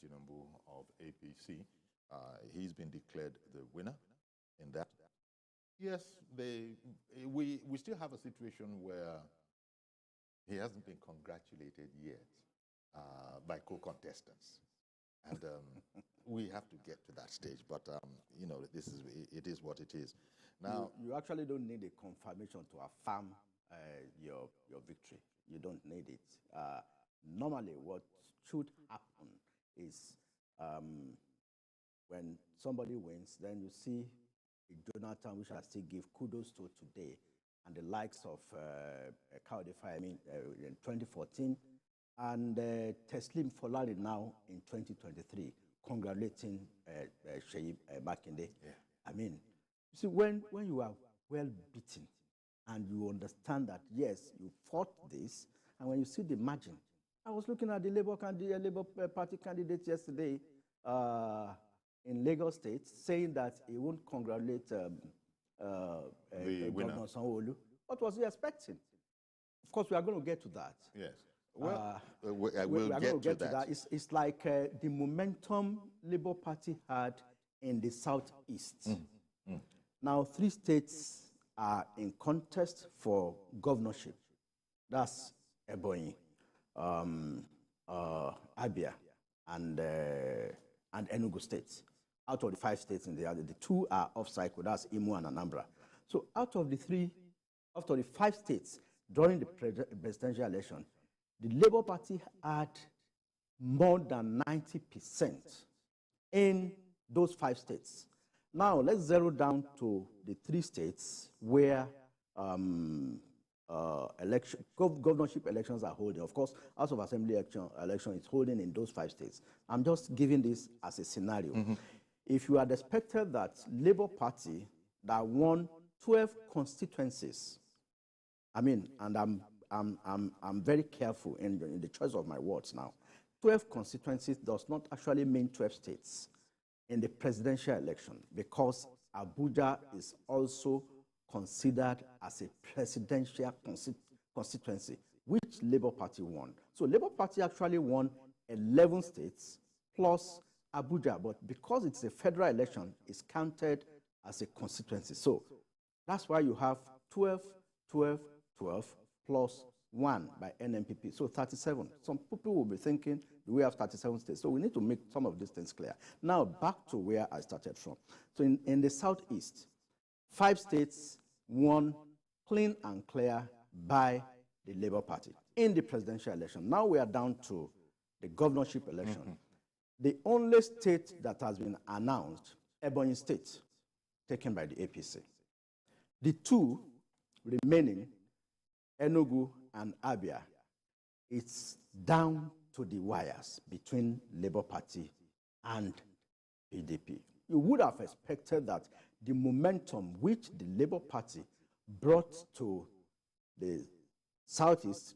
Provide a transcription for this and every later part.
Tinubu of APC. He's been declared the winner in that. Yes, we still have a situation where he hasn't been congratulated yet by co-contestants. And we have to get to that stage. But, you know, it is what it is. Now, you actually don't need a confirmation to affirm your victory. You don't need it. Normally, what should happen is when somebody wins, then you see Jonathan, which I still give kudos to today, and the likes of Kaudefai, in 2014, and Teslim Folari now in 2023, congratulating Sheyi Makinde. Yeah. I mean, you see, when you are well beaten and you understand that, yes, you fought this, and when you see the margin, I was looking at the Labour Party candidate yesterday in Lagos State saying that he won't congratulate Governor Sanwo-Olu. What was he expecting? Of course, we are going to get to that. Yes. Well, we'll get to that. It's like the momentum Labour Party had in the Southeast. Now, 3 states are in contest for governorship. That's Ebonyi, Abia, and Enugu states. Out of the 5 states in the other, the 2 are off cycle. That's Imo and Anambra. So out of the 5 states during the presidential election, the Labour Party had more than 90% in those 5 states. Now, let's zero down to the 3 states where governorship elections are holding. Of course, House of Assembly election is holding in those 5 states. I'm just giving this as a scenario. If you had expected that Labour Party that won 12 constituencies, I mean, and I'm very careful in the choice of my words now. 12 constituencies does not actually mean 12 states in the presidential election, because Abuja is also considered as a presidential constituency, which Labour Party won. So Labour Party actually won 11 states plus Abuja, but because it's a federal election, it's counted as a constituency. So that's why you have 12, 12, 12 plus 1 by NMPP, so 37. Some people will be thinking, do we have 37 states? So we need to make some of these things clear. Now, back to where I started from. So in the Southeast, 5 states won clean and clear by the Labour Party in the presidential election. Now we are down to the governorship election. The only state that has been announced, Ebonyi State, taken by the APC. The 2 remaining, Enugu and Abia, it's down to the wires between Labour Party and PDP. You would have expected that the momentum which the Labour Party brought to the Southeast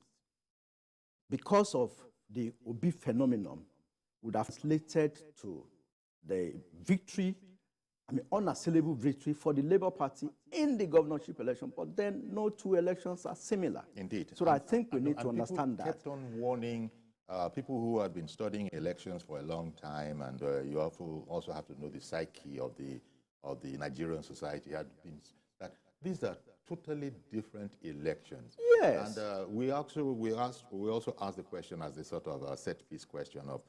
because of the Obi phenomenon would have translated to the victory, I mean, unassailable victory for the Labour Party in the governorship election. But then no 2 elections are similar. Indeed. So I think we need to understand that. Kept on warning people who had been studying elections for a long time, and you also have to know the psyche of the Nigerian society. Had been that these are totally different elections. Yes. And we also asked the question as a sort of a set piece question of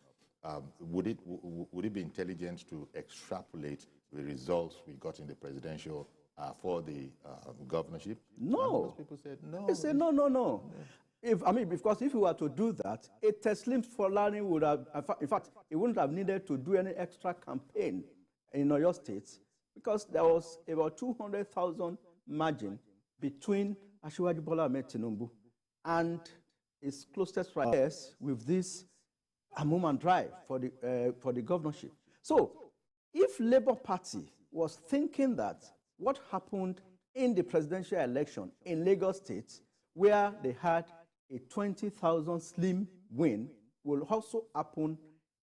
would it be intelligent to extrapolate the results we got in the presidential for the governorship? No. And most people said no. They said no. Because if you were to do that, a Teslim Folari would have, in fact, he wouldn't have needed to do any extra campaign in Oyo State, because there was about 200,000 margin between Asiwaju Bola Ahmed Tinubu and his closest rivals with this Amman drive for the governorship. So, if Labour Party was thinking that what happened in the presidential election in Lagos State, where they had a 20,000 slim win, will also happen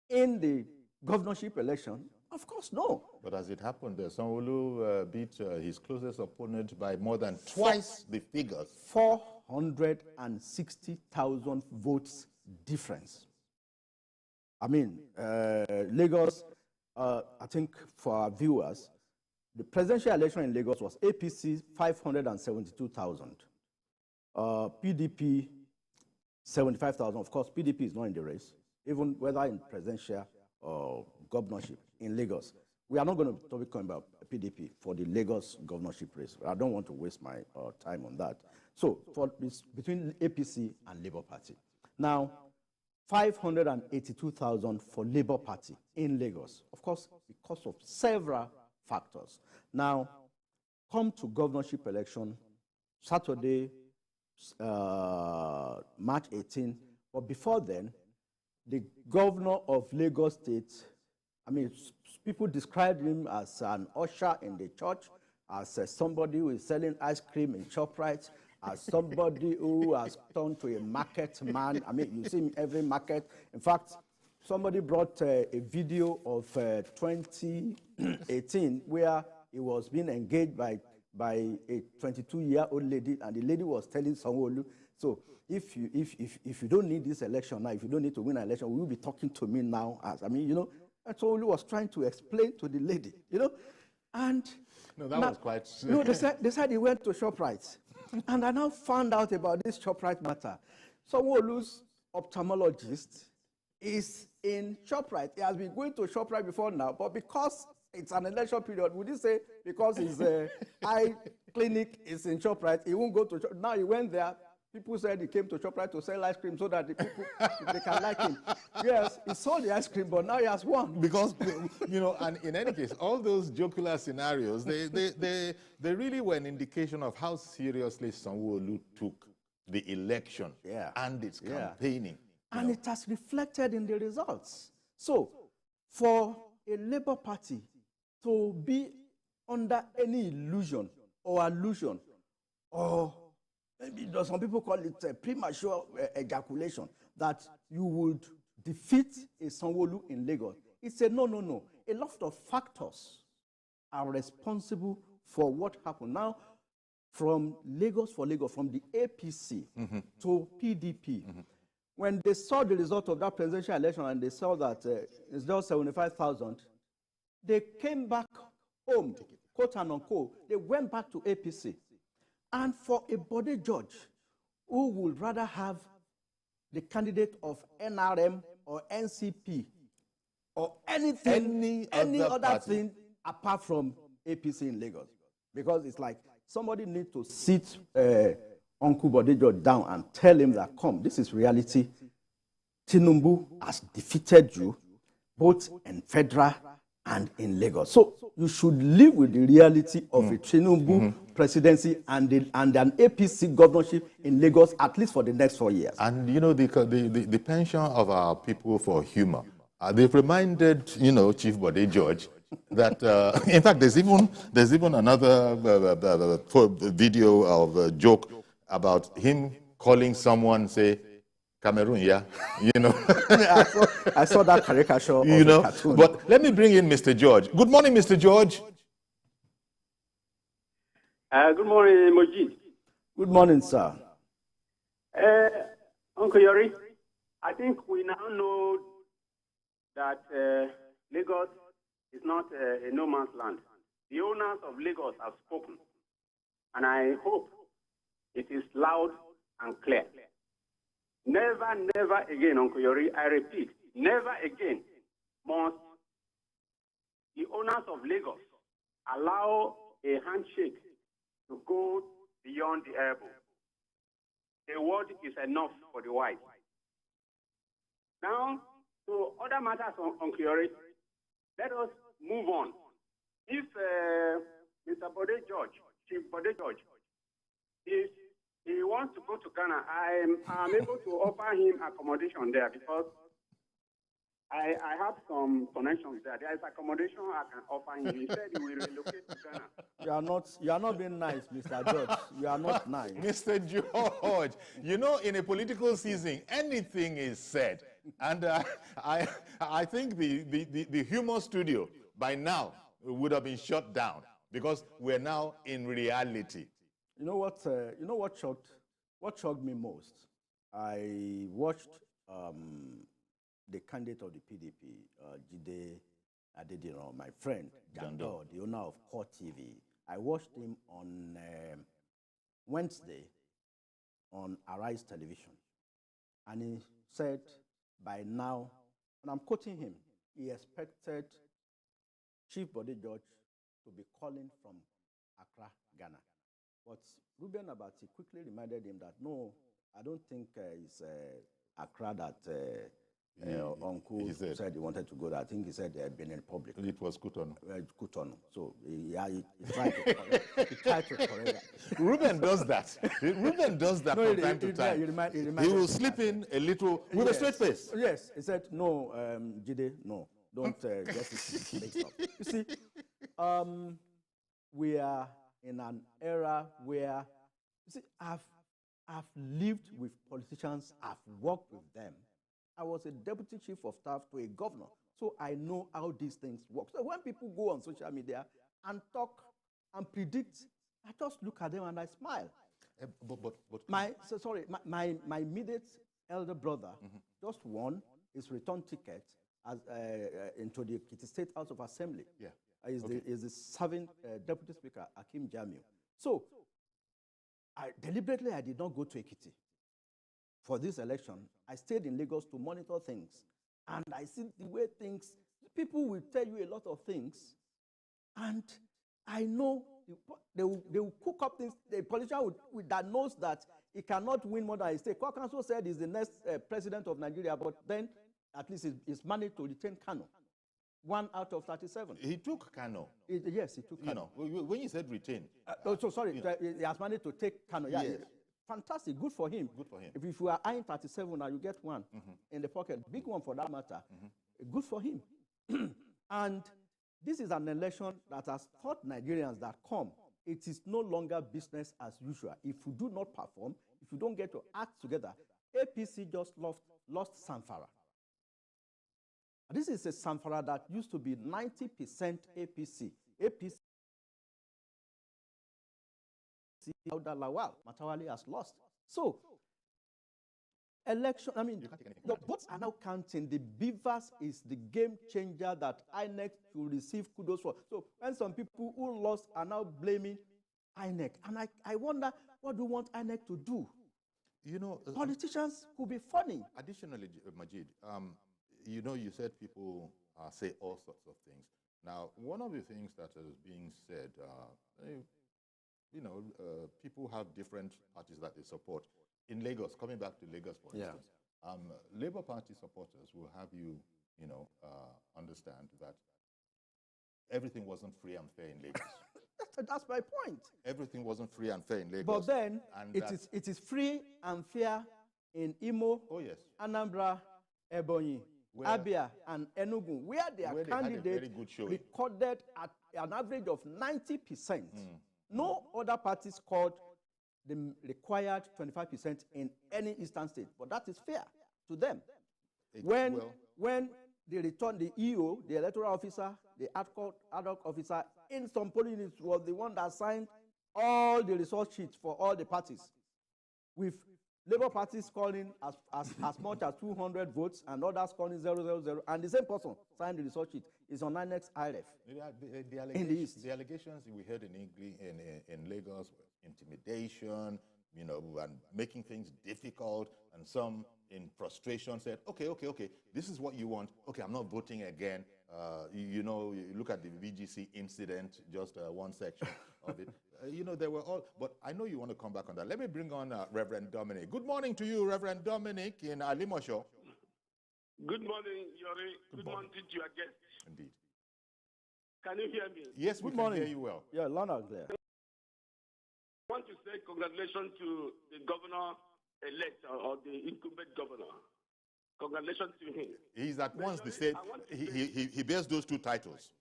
in the governorship election, of course, no. But as it happened, Sanwo-Olu beat his closest opponent by more than twice the figures. 460,000 votes difference. I mean, Lagos, I think for our viewers, the presidential election in Lagos was APC 572,000, PDP 75,000. Of course, PDP is not in the race, even whether in presidential or governorship in Lagos. We are not going to be talking about PDP for the Lagos governorship race. I don't want to waste my time on that. So for this, between APC and Labour Party. Now, 582,000 for Labour Party in Lagos, of course, because of several factors. Now, come to governorship election, Saturday, March 18, but before then, the governor of Lagos State, I mean, people described him as an usher in the church, as somebody who is selling ice cream in ShopRite, as somebody who has turned to a market man. I mean, you see him in every market. In fact, somebody brought a video of 2018 where he was being engaged by a 22-year-old lady, and the lady was telling Sanwo-Olu, so if you don't need this election now, if you don't need to win an election, will you be talking to me now? As I mean, you know, and Sanwo-Olu was trying to explain to the lady, you know, and no, that was quite. No, they said he went to ShopRite, and I now found out about this ShopRite matter. Sanwo-Olu's ophthalmologist is in ShopRite. He has been going to ShopRite before now, but because it's an election period, would you say because his eye clinic is in ShopRite, he won't go to Shop? Now he went there. People said he came to ShopRite to sell ice cream so that the people they can like him. Yes, he sold the ice cream, but now he has won. Because, you know, and in any case, all those jocular scenarios, they really were an indication of how seriously Sanwo-Olu took the election and its campaigning. And it has reflected in the results. So, for a Labour Party to be under any illusion or allusion, or maybe some people call it premature ejaculation, that you would defeat a Sanwo-Olu in Lagos, it's a no. A lot of factors are responsible for what happened. Now, from Lagos, from the APC to PDP, when they saw the result of that presidential election and they saw that it's just 75,000, they came back home, quote and unquote. They went back to APC. And for a body judge who would rather have the candidate of NRM or NCP or anything, any other thing apart from APC in Lagos, because it's like somebody needs to sit Uncle Body Judge down and tell him that, come, this is reality. Tinubu has defeated you both in federal and in Lagos. So you should live with the reality of a Tinubu presidency and an APC governorship in Lagos, at least for the next 4 years. And, you know, the pension of our people for humor, they've reminded, you know, Chief Bode George that, in fact, there's even another video of a joke about him calling someone, say, Cameroon, yeah, you know. I saw that caricature you of know, a cartoon. But let me bring in Mr. George. Good morning, Mr. George. Good morning, Moji. Good morning, sir. Uncle Yori, I think we now know that Lagos is not a no man's land. The owners of Lagos have spoken, and I hope it is loud and clear. Never, never again, Uncle Yori, I repeat, never again must the owners of Lagos allow a handshake to go beyond the elbow. A word is enough for the wise. Now, to other matters, Uncle Yori, let us move on. If Mr. Bode George, Chief Bode George, if he wants to go to Ghana, I'm able to offer him accommodation there because I have some connections there. There is accommodation I can offer him. He said he will relocate to Ghana. You are not being nice, Mr. George. You are not nice. Mr. George, you know, in a political season, anything is said. And I think the humor studio by now would have been shut down because we're now in reality. You know what shocked me most? I watched the candidate of the PDP, Jide Adediro, my friend, Jando, the owner of Core TV. I watched him on Wednesday on Arise Television. And he said by now, and I'm quoting him, he expected Chief Body Judge to be calling from Accra, Ghana. But Ruben Abati quickly reminded him that, no, I don't think it's Accra that Uncle said he wanted to go there. I think he said Benin Republic. It was Cotonou. Cotonou. So he tried to correct. He tried to correct that. Ruben does that. Ruben does that from time to time. He will slip in a little with a straight face. Yes. He said, no, Jide, no. Don't get it mixed up. You see, we are in an era where, you see, I've lived with politicians, I've worked with them. I was a deputy chief of staff to a governor, so I know how these things work. So when people go on social media and talk and predict, I just look at them and I smile. My immediate elder brother just won his return ticket as, into the Ekiti State House of Assembly. Yeah. Is the serving Deputy Speaker, Akim Jamiu. So, deliberately, I did not go to Ekiti for this election. I stayed in Lagos to monitor things. And I see the way things, people will tell you a lot of things, and I know they will cook up things. The politician that knows that he cannot win more than his state. Kwara Council said he's the next president of Nigeria, but then at least he's managed to retain Kano. 1 out of 37. He took Kano. Yes, he took Kano. When you said retain. Sorry, he has managed to take Kano. Yeah, yes. Fantastic, good for him. Good for him. If you are eyeing 37 now, you get one in the pocket, big one for that matter. Good for him. And this is an election that has taught Nigerians that it is no longer business as usual. If you do not perform, if you don't get your act together, APC just lost Samfara. This is a Samfara that used to be 90% APC. APC, Auda Lawal, Matawali has lost. So, election, the votes are now counting. The Beavers is the game changer that INEC should receive kudos for. So, when some people who lost are now blaming INEC, and I wonder, what do you want INEC to do? You know, politicians could be funny. Additionally, Majid, you said people say all sorts of things. Now, one of the things that is being said, people have different parties that they support. In Lagos, coming back to Lagos, for instance, Labour Party supporters will have you, understand that everything wasn't free and fair in Lagos. That's my point. Everything wasn't free and fair in Lagos. But then, it is free and fair in Imo, Anambra, Ebonyi, Abia, and Enugu, where their candidates recorded at an average of 90%. No other party scored the required 25% in any eastern state, but that is fair to them. When they returned, the EO, the electoral officer, the ad hoc officer in some polling units was the one that signed all the resource sheets for all the parties, with Labour parties scoring as much as 200 votes and others scoring 000, and the same person signed the resource sheet. Is on INEC's IRF. The allegations we heard in Lagos, intimidation, and making things difficult, and some in frustration said, okay, this is what you want. Okay, I'm not voting again. You look at the VGC incident, just one section of it. They were all, but I know you want to come back on that. Let me bring on Reverend Dominic. Good morning to you, Reverend Dominic in Alimosho. Good morning, Yori. Good morning to your guest. Indeed. Can you hear me? Yes, we can hear you well. Yeah, loud and clear. I want to say congratulations to the governor-elect or the incumbent governor. Congratulations to him. He's at once the state. He bears those two titles.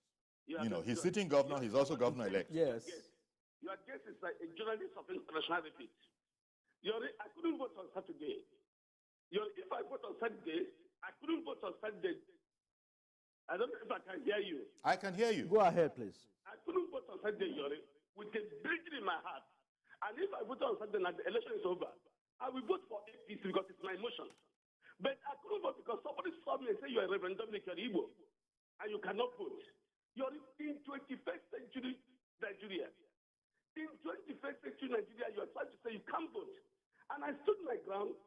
He's sitting governor. He's also governor-elect. Yes. Your guest is like a journalist of internationality. I couldn't vote on Saturday. If I vote on Saturday, I couldn't vote on Saturday. I don't know if I can hear you. I can hear you. Go ahead, please. I couldn't vote on Saturday, with a bleeding in my heart. And if I vote on Saturday and the election is over, I will vote for APC because it's my emotion. But I couldn't vote because somebody saw me and said, you're a Reverend Dominic, you're Igbo, and you cannot vote. You're in 21st century Nigeria. In 21st century Nigeria, you're trying to say you can't vote. And I stood my ground.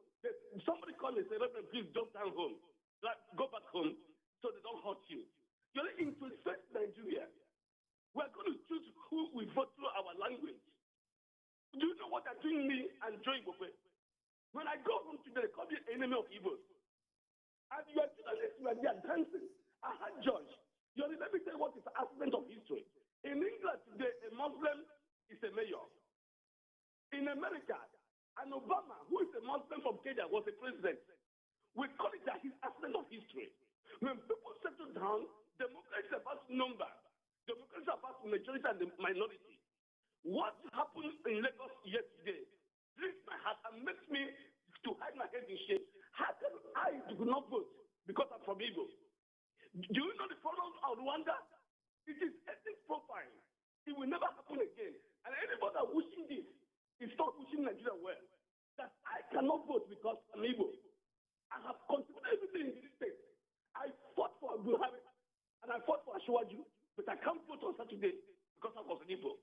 Somebody called me and said, Reverend, please jump down home. Like, go back home so they don't hurt you. You're in 21st Nigeria. We're going to choose who we vote through our language. Do you know what they're doing me and Joy Bope? When I go home today, they call me enemy of evil. And you are journalists, you are there dancing. I had George. Let me tell you what is the accident of history. In England today, a Muslim is a mayor. In America, an Obama, who is a Muslim from Kenya, was a president. We call it his accident of history. When people settle down, democracy is about number. Democracy is about majority and the minority. What happened in Lagos yesterday breaks my heart and makes me to hide my head in shame. How can I do not vote because I'm from Igbo? Do you know the problem of Rwanda? It is ethnic profile. It will never happen again. And anybody wishing this is not wishing Nigeria well. That I cannot vote because I'm Igbo. I have contributed everything in this state. I fought for Buhari and I fought for Ashwaju, but I can't vote on Saturday because I was an Igbo.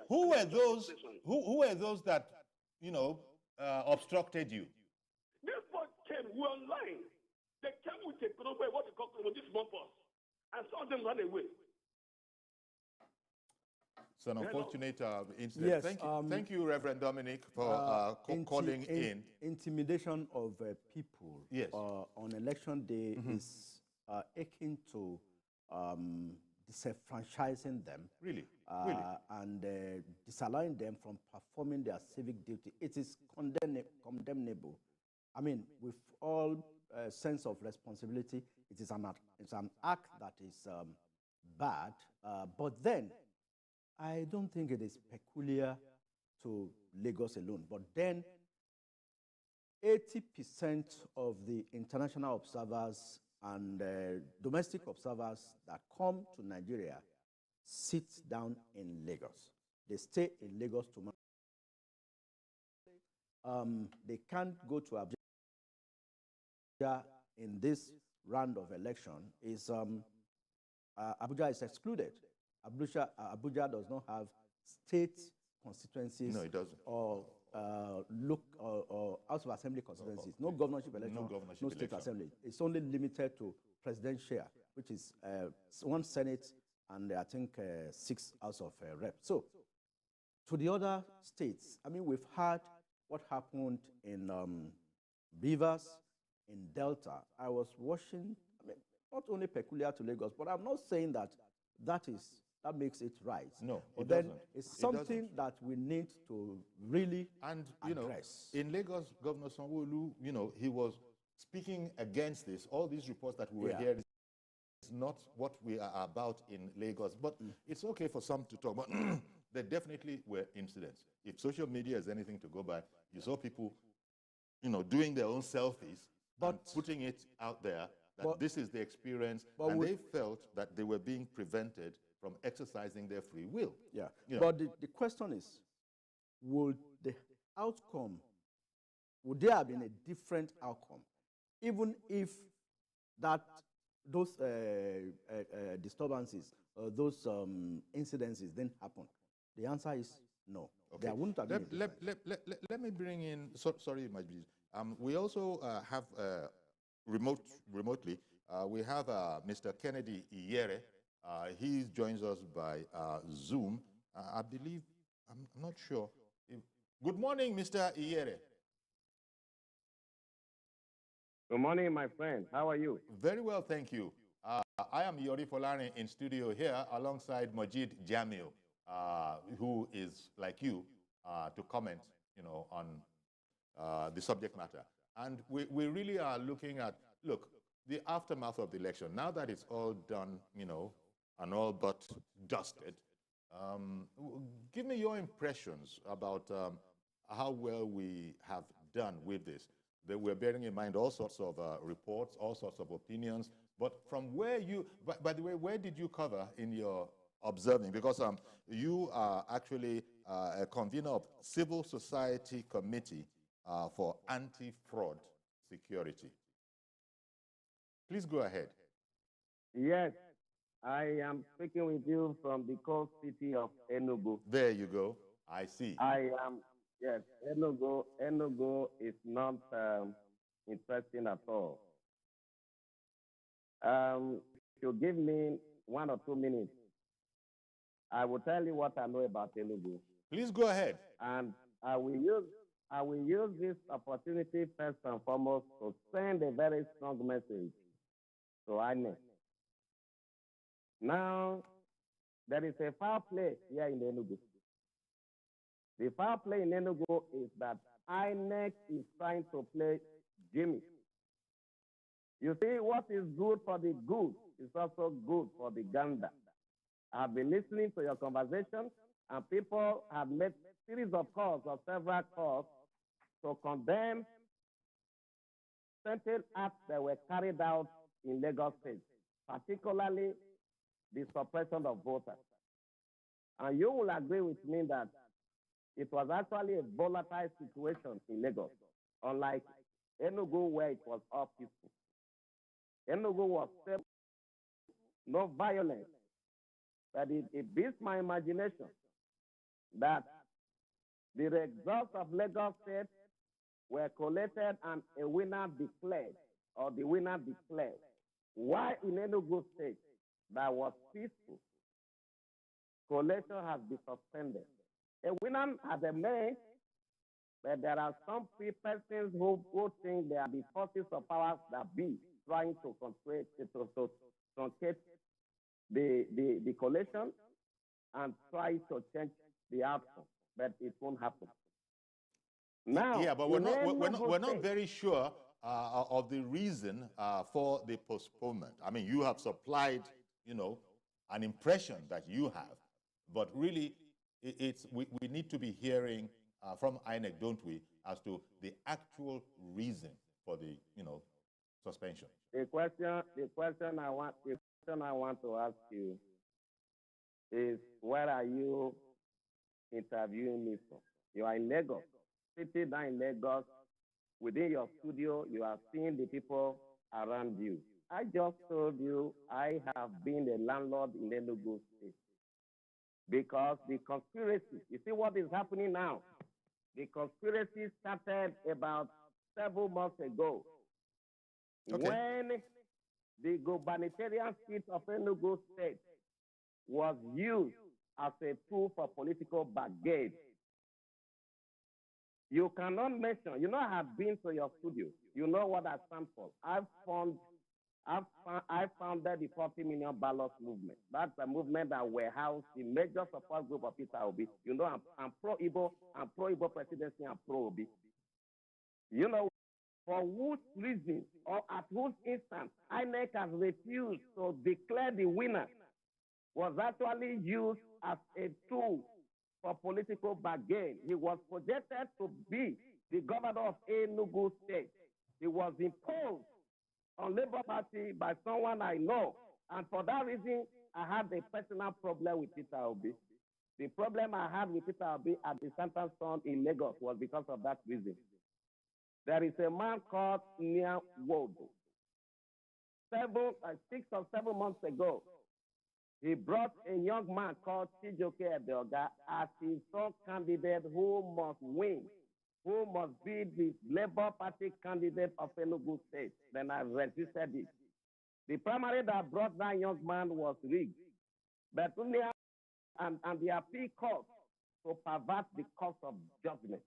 Who were those? Who were those that obstructed you? This boy came. We were online. They came with a crowbar, what they call this small bus, and some of them ran away. It's an unfortunate incident. Yes, thank you, Reverend Dominic, for calling in. Intimidation of people Yes. On election day is akin to disenfranchising them. Really? And disallowing them from performing their civic duty. It is condemnable. I mean, with all sense of responsibility, it's an act that is bad. But then, I don't think it is peculiar to Lagos alone. But then, 80% of the international observers and domestic observers that come to Nigeria sit down in Lagos. They stay in Lagos tomorrow. They can't go to Abuja in this round of election. Abuja is excluded. Abuja does not have state constituencies. No, it doesn't. Or House of Assembly constituencies. No governorship election, no state assembly. It's only limited to presidential, which is one Senate and I think 6 House of Reps. So, to the other states, I mean, we've heard what happened in Rivers, in Delta. I was watching, I mean, not only peculiar to Lagos, but I'm not saying that that makes it right. No, but then it's something that we need to really address. In Lagos, Governor Sanwo-Olu, he was speaking against this. All these reports that we were hearing is not what we are about in Lagos. But it's okay for some to talk, but there definitely were incidents. If social media is anything to go by, you saw people, doing their own selfies, but putting it out there that this is the experience, and they felt that they were being prevented from exercising their free will. Yeah, but the question is, would the outcome, would there have been a different outcome, even if those disturbances, those incidences didn't happen? The answer is no. Okay. There wouldn't have been let me bring in, sorry, Majid. We also have remotely, we have Mr. Kennedy Iyere. He joins us by Zoom. I believe, I'm not sure. Good morning, Mr. Iyere. Good morning, my friend. How are you? Very well, thank you. I am Yori Folani in studio here alongside Majid Jamil, who is like you to comment, on the subject matter. And we really are looking at, look, the aftermath of the election. Now that it's all done, and all but dusted, give me your impressions about how well we have done with this. That we're bearing in mind all sorts of reports, all sorts of opinions, but from where you, by the way, where did you cover in your observing? Because you are actually a convener of Civil Society Committee for anti-fraud security. Please go ahead. Yes, I am speaking with you from the coast city of Enugu. There you go. I see. I am, yes, Enugu. Enugu is not interesting at all. If you give me 1 or 2 minutes, I will tell you what I know about Enugu. Please go ahead. And I will use this opportunity first and foremost to send a very strong message to INEC. Now, there is a foul play here in Enugu. The foul play in Enugu is that INEC is trying to play Jimmy. You see, what is good for the goose is also good for the gander. I've been listening to your conversation, and people have made series of calls or several calls to condemn certain acts that were carried out in Lagos State, particularly the suppression of voters. And you will agree with me that it was actually a volatile situation in Lagos, unlike Enugu where it was all peaceful. Enugu was stable, no violence, but it beats my imagination that the results of Lagos State were collated and a winner declared, or the winner declared. Why in Enugu State that was peaceful, collation has been suspended. A winner has emerged, but there are some persons who think they are the forces of powers that be trying to truncate the collation and try to change the outcome, but it won't happen. Now, yeah, but we're not very sure of the reason for the postponement. I mean, you have supplied, an impression that you have, but really, we need to be hearing from INEC, don't we, as to the actual reason for the, suspension. The question I want to ask you is, where are you interviewing me from? You are in Lagos, sitting down in Lagos. Within your studio, you are seeing the people around you. I just told you I have been a landlord in Enugu State. Because the conspiracy, you see what is happening now? The conspiracy started about several months ago. Okay. When the gubernatorial seat of Enugu State was used as a tool for political bargain. You cannot mention, I have been to your studio. You know what I stand for. I founded the 40 million ballots movement. That's a movement that warehoused the major support group of Peter Obi. I'm pro-Igbo, I'm pro-Igbo presidency, I'm pro-Obi. For whose reason or at whose instance INEC has refused to declare the winner was actually used as a tool for political bargain. He was projected to be the governor of Enugu State. He was imposed on Labour Party by someone I know. And for that reason, I had a personal problem with Peter Obi. The problem I had with Peter Obi at the Santa Sun in Lagos was because of that reason. There is a man called Nia Wodo. 6 or 7 months ago, he brought a young man called Chijoke Ebeoga as his sole candidate who must win, who must be the Labour Party candidate of Enugu State. Then I resisted it. The primary that brought that young man was rigged. But Nia and the appeal court to pervert the course of judgment.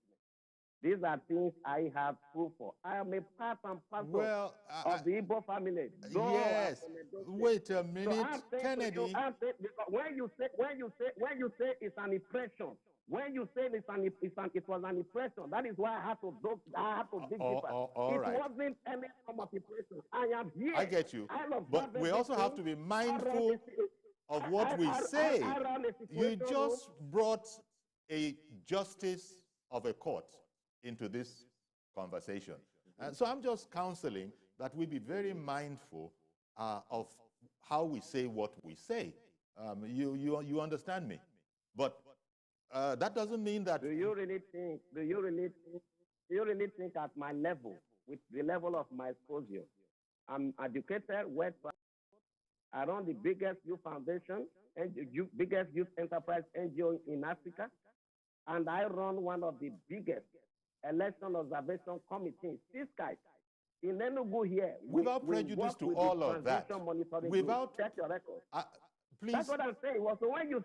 These are things I have proof for. I am a part and parcel of the Igbo family. Yes. Wait a minute, so Kennedy. When you say it's an impression, when you say it was an impression, that is why I have to dig deeper. It wasn't any form of impression. I am here. I get you. But we also have to be mindful of what we say. You just brought a justice of a court into this conversation. And so I'm just counseling that we be very mindful of how we say what we say. You understand me? But that doesn't mean that... Do you really think Do you really think at my level, with the level of my exposure, I'm educated, well, I run the biggest youth foundation and biggest youth enterprise NGO in Africa, and I run one of the biggest election observation committees, CISCAI, in Enugu here. Without prejudice to all of that, without check your record. Please. That's what I'm saying. Well, so when you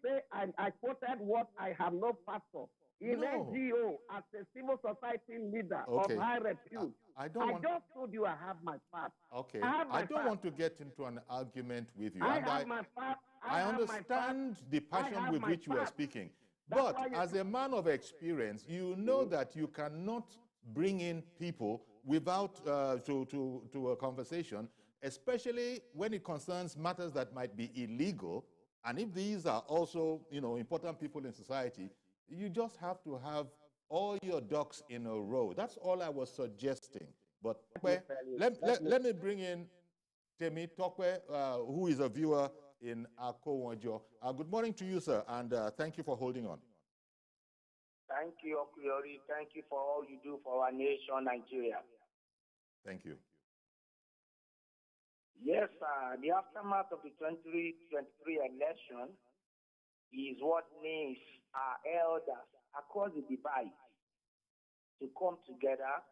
say I quoted what I have no passport in NGO as a civil society leader of high repute, I just told you I have my part. Okay. I don't want to get into an argument with you. I have my part. I understand the passion with which you are speaking. But as a man of experience, you know that you cannot bring in people without to a conversation, especially when it concerns matters that might be illegal. And if these are also, important people in society, you just have to have all your ducks in a row. That's all I was suggesting. But let me bring in Temi Tokwe, who is a viewer in Akowonjo. Good morning to you, sir, and thank you for holding on. Thank you, Okuyori. Thank you for all you do for our nation, Nigeria. Thank you. Yes, the aftermath of the 2023 election is what needs our elders across the divide to come together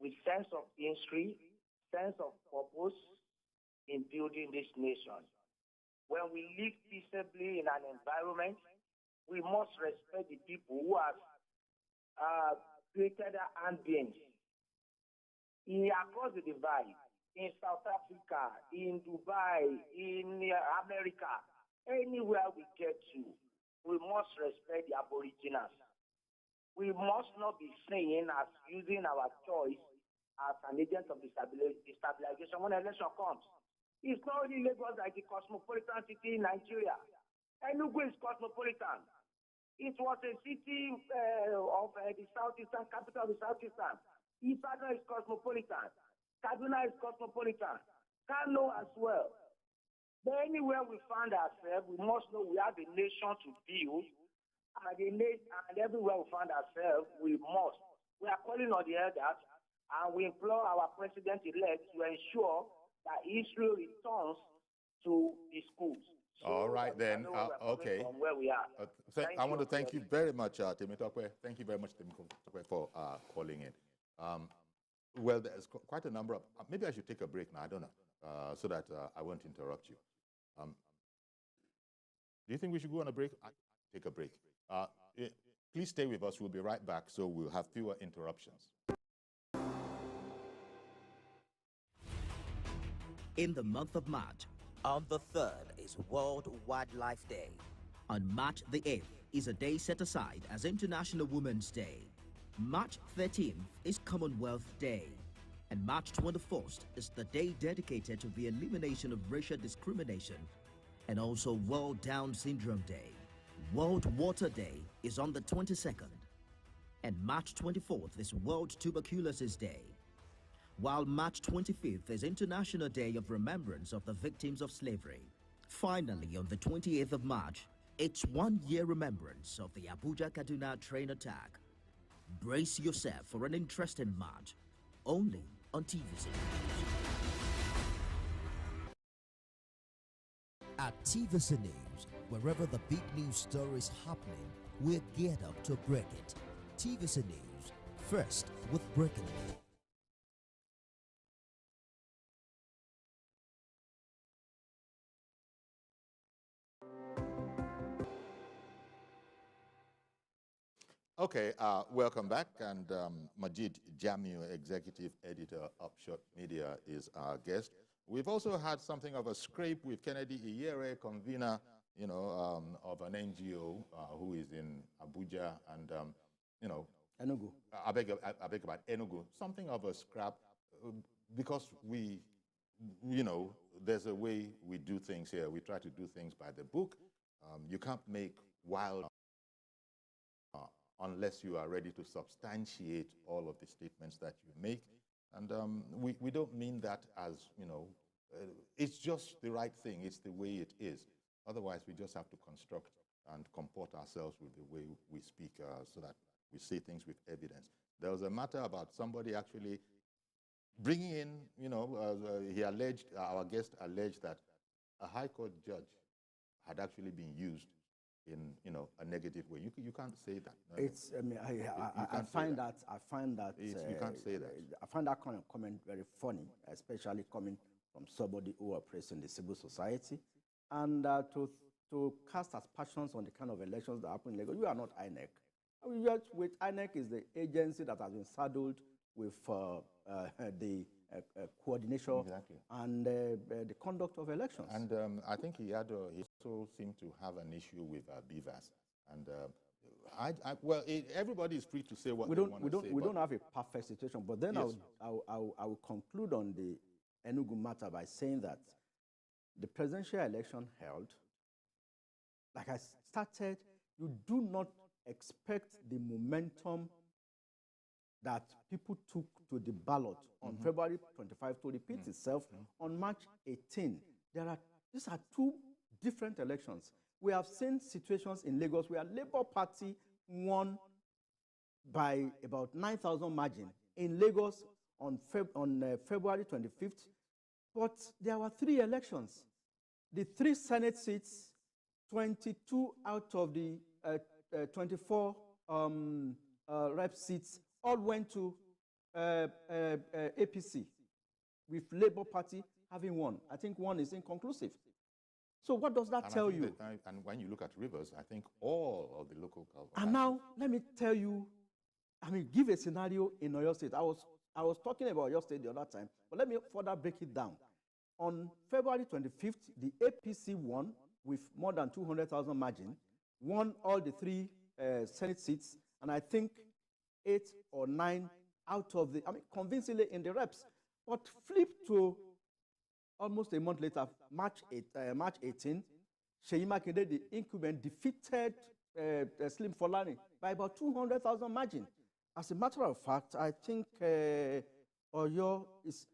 with sense of history, sense of purpose in building this nation. When we live peaceably in an environment, we must respect the people who have created an ambience across the divide, in South Africa, in Dubai, in America, anywhere we get to, we must respect the aboriginals. We must not be seen as using our choice as an agent of destabilization when election comes. It's not only Lagos like the cosmopolitan city in Nigeria. Enugu is cosmopolitan. It was a city of the southeastern, capital of the southeastern. Ibadan is cosmopolitan. Kaduna is cosmopolitan. Kano as well. But anywhere we find ourselves, we must know we have a nation to build. And everywhere we find ourselves, we must. We are calling on the elders, and we implore our president-elect to ensure that Israel returns to the schools. So all right, then. Okay. From where we are. I want to thank you very much, Temi Tokwe. Thank you very much, Temi Tokwe, for calling in. Well, there's quite a number of... maybe I should take a break now. I don't know, so that I won't interrupt you. Do you think we should go on a break? Take a break. Please stay with us. We'll be right back, so we'll have fewer interruptions. In the month of March, on the 3rd is World Wildlife Day. On March the 8th is a day set aside as International Women's Day. March 13th is Commonwealth Day. And March 21st is the day dedicated to the elimination of racial discrimination, and also World Down Syndrome Day. World Water Day is on the 22nd. And March 24th is World Tuberculosis Day. While March 25th is International Day of Remembrance of the Victims of Slavery. Finally, on the 28th of March, it's 1 year remembrance of the Abuja-Kaduna train attack. Brace yourself for an interesting March, only on TVC News. At TVC News, wherever the big news story is happening, we're geared up to break it. TVC News, first with breaking news. Okay, welcome back, and Majid Jamiu, Executive Editor, Upshot Media, is our guest. We've also had something of a scrape with Kennedy Iyere, convener, of an NGO who is in Abuja, and, Enugu. I beg about Enugu. Something of a scrap, because we, there's a way we do things here. We try to do things by the book. You can't make wild unless you are ready to substantiate all of the statements that you make. And we don't mean that as, it's just the right thing. It's the way it is. Otherwise, we just have to construct and comport ourselves with the way we speak so that We say things with evidence. There was a matter about somebody actually bringing in, our guest alleged that a high court judge had actually been used in, a negative way. You can't say that. No, it's, I mean, I find that. You can't say that. I find that kind of comment very funny, especially coming from somebody who operates in the civil society. And to cast aspersions on the kind of elections that happen in Lagos, you are not INEC. INEC is the agency that has been saddled with the coordination and the conduct of elections. And I think he also seemed to have an issue with BVAS. And everybody is free to say what they want to say. We don't have a perfect situation, but then yes. I will conclude on the Enugu matter by saying that the presidential election held, like I started, you do not expect the momentum that people took to the ballot on February 25 to repeat itself on March 18. These are two different elections. We have seen situations in Lagos where Labour Party won by about 9,000 margin in Lagos on February 25th, but there were 3 elections. The 3 Senate seats, 22 out of the 24 rep seats all went to APC, with Labour Party having won. I think one is inconclusive. So what does that tell you? And when you look at Rivers, I think all of the local governments. And now, let me tell you, give a scenario in Oyo State. I was talking about Oyo State the other time, but let me further break it down. On February 25th, the APC won with more than 200,000 margin, won all the 3 Senate seats, and I think 8 or 9 out of the, convincingly in the reps. But flip to almost a month later, March 18, Seyi Makinde, the incumbent, defeated Slim Folani by about 200,000 margin. As a matter of fact, I think Oyo is,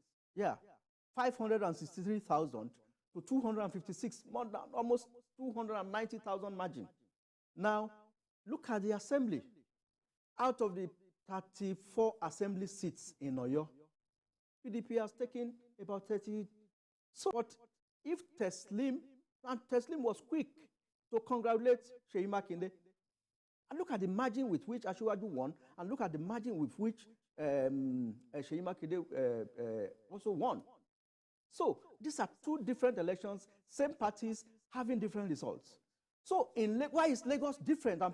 563,000 to 256, more than almost 290,000 margin. Now, look at the assembly. Out of the 34 assembly seats in Oyo, PDP has taken about 30. So, but if Teslim was quick to congratulate Seyi Makinde, and look at the margin with which Asiwaju won, and look at the margin with which Seyi Makinde also won. So these are 2 different elections, same parties having different results. So why is Lagos different? And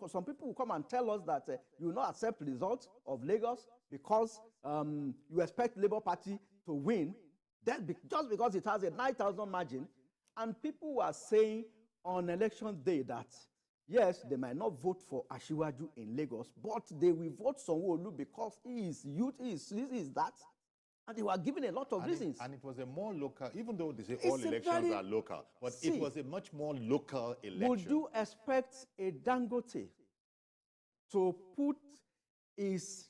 some people will come and tell us that you will not accept the results of Lagos because you expect Labour Party to win, just because it has a 9,000 margin. And people were saying on election day that, yes, they might not vote for Asiwaju in Lagos, but they will vote Sanwo-Olu because he is youth, he is that. And they were given a lot of reasons. And it was a more local, even though they say all elections are local, but it was a much more local election. Would you expect a Dangote to put his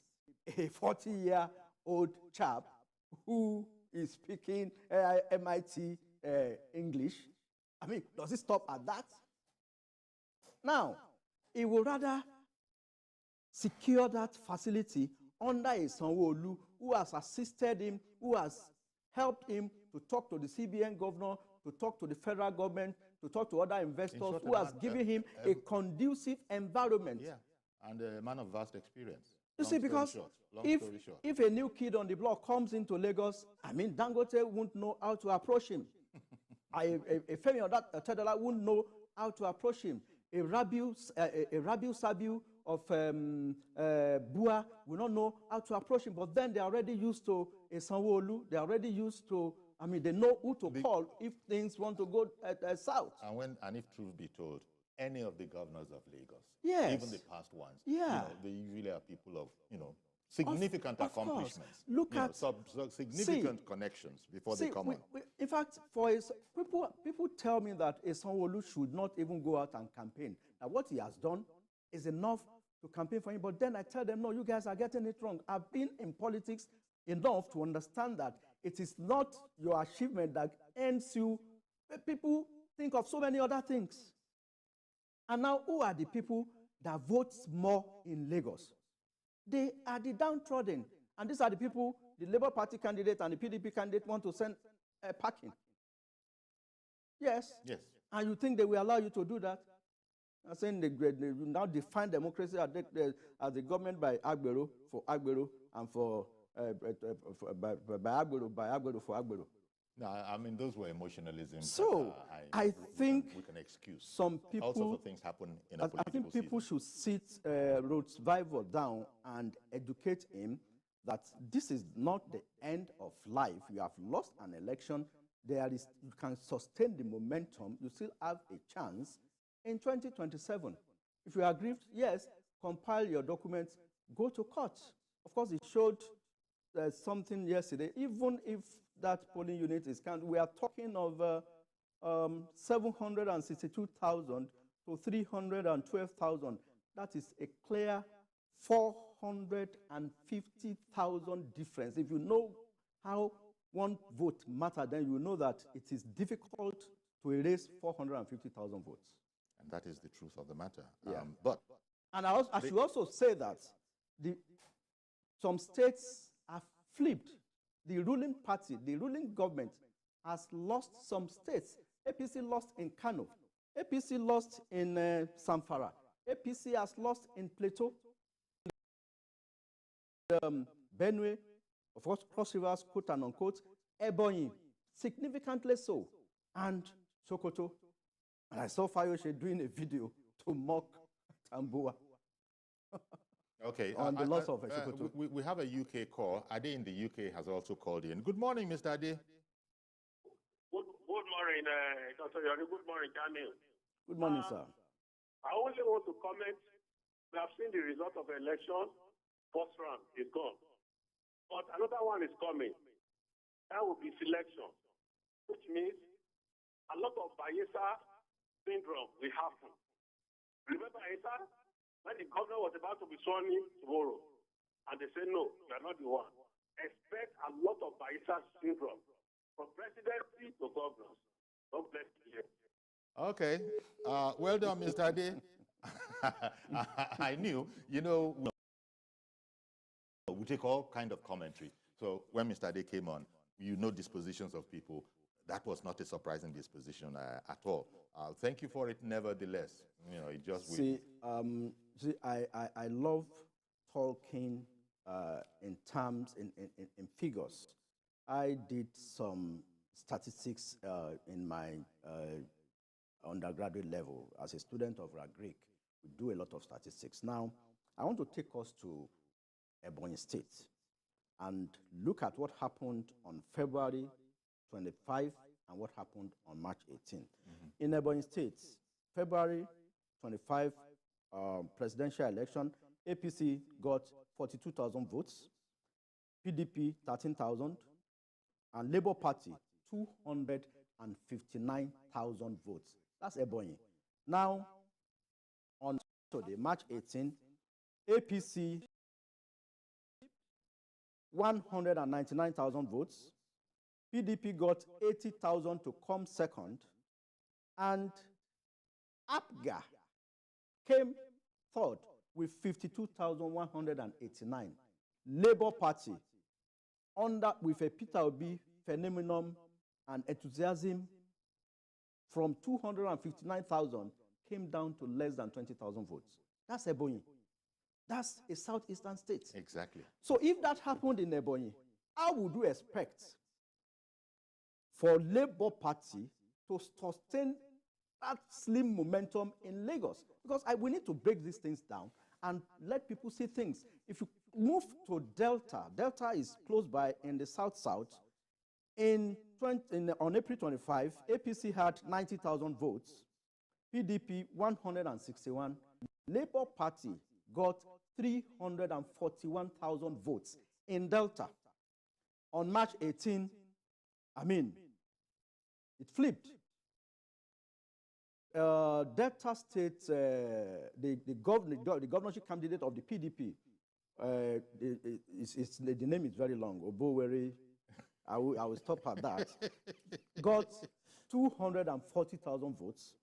40-year-old chap who is speaking MIT English? Does it stop at that? Now, he would rather secure that facility under a Sanwo-Olu who has assisted him, who has helped him to talk to the CBN governor, to talk to the federal government, to talk to other investors, who has given him a conducive environment. Yeah, and a man of vast experience. You see, because if a new kid on the block comes into Lagos, Dangote won't know how to approach him. a Femi Otedola won't know how to approach him. A Rabiu Sabiu of Bua will not know how to approach him, but then they're already used to a Sanwo-Olu. They're already used to, they know who to call if things want to go south. And if truth be told, any of the governors of Lagos, even the past ones, they usually are people of, significant accomplishments. Look at significant connections before they come on. In fact, people tell me that a Sanwo-Olu should not even go out and campaign. Now, what he has done is enough to campaign for him. But then I tell them, no, you guys are getting it wrong. I've been in politics enough to understand that it is not your achievement that ends you. People think of so many other things. And now, who are the people that votes more in Lagos. They are the downtrodden. And these are the people the Labour Party candidate and the PDP candidate want to send packing. Yes. Yes. And you think they will allow you to do that? I'm saying they now define democracy as the government by Agbero for Agbero and for by Agbero for Agbero. No, I mean, those were emotionalism. So I think we can excuse. some people, all sorts of things happen in a political I think people season. should sit Roosevelt down and educate him that this is not the end of life. You have lost an election. You can sustain the momentum. You still have a chance in 2027. If you agree, yes, compile your documents, go to court. Of course, it showed something yesterday. Even if that polling unit is counted, we are talking of 762,000 to 312,000. That is a clear 450,000 difference. If you know how one vote matters, then you know that it is difficult to erase 450,000 votes. And that is the truth of the matter. Yeah. And I should also say that some states have flipped. The ruling party, the ruling government has lost some states. APC lost in Kano. APC lost in Samfara. APC has lost in Plateau, Benue, of course, Cross Rivers, quote and unquote, Ebonyi, significantly so, and Sokoto. And I saw Fayose doing a video to mock Tambuwa. Okay. On the loss of Sokoto. We have a UK call. Ade in the UK has also called in. Good morning, Mr. Ade. Good morning, Dr. Yori. Good morning, Daniel. Good morning, sir. I only want to comment. We have seen the result of the election. First round is gone. But another one is coming. That will be selection, which means a lot of Bayelsa syndrome will happen. Remember Bayelsa? When the governor was about to be sworn in tomorrow, and they say, no, you are not the one. Expect a lot of Bayelsa syndrome, from presidency to governors. God bless you. Okay. Well done, Mr. Ade. I knew, we take all kind of commentary. So when Mr. Ade came on, dispositions of people. That was not a surprising disposition at all. Thank you for it, nevertheless. It just... I love talking in terms, in figures. I did some statistics in my undergraduate level. As a student of Greek, we do a lot of statistics. Now, I want to take us to Ebonyi State and look at what happened on February 25 and what happened on March 18. Mm-hmm. In Ebonyi State, February 25 presidential election, APC got 42,000 votes, PDP 13,000, and Labour Party 259,000 votes. That's Ebonyi. Now, on Saturday, March 18, APC 199,000 votes, PDP got 80,000 to come second, and APGA came third with 52,189. Labour Party, with a Peter Obi phenomenon and enthusiasm from 259,000, came down to less than 20,000 votes. That's Ebonyi. That's a southeastern state. Exactly. So if that happened in Ebonyi, how would you expect for Labour Party to sustain that slim momentum in Lagos? Because we need to break these things down and let people see things. If you move to Delta, Delta is close by in the south-south. On April 25, APC had 90,000 votes, PDP 161. Labour Party got 341,000 votes in Delta. On March 18, it flipped. Delta State, the governorship candidate of the PDP, the name is very long, Oboweri, I will stop at that, got 240,000 votes.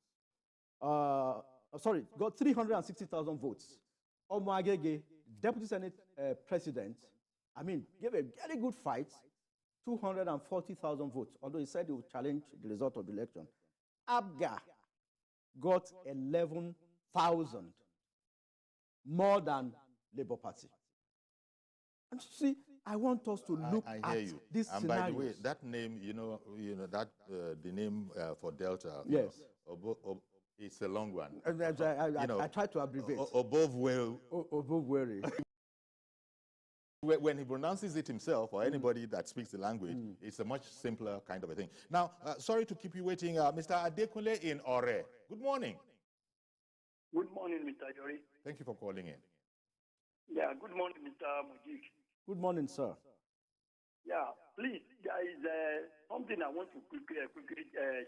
got 360,000 votes. Omo Agege, Deputy Senate President, gave a very good fight, 240,000 votes, although he said he would challenge the result of the election. Abga got 11,000, more than Labour Party. And see, I want us to look I at hear you. this And scenario. by the way, that name, that the name for Delta, Yes. it's a long one. I try to abbreviate. Obovwere. When he pronounces it himself, or anybody that speaks the language, it's a much simpler kind of a thing. Now, sorry to keep you waiting, Mr. Adekunle in Ore. Good morning. Good morning, Mr. Jory. Thank you for calling in. Yeah, good morning, Mr. Mujik. Good morning, sir. Yeah, please, there is something I want to quickly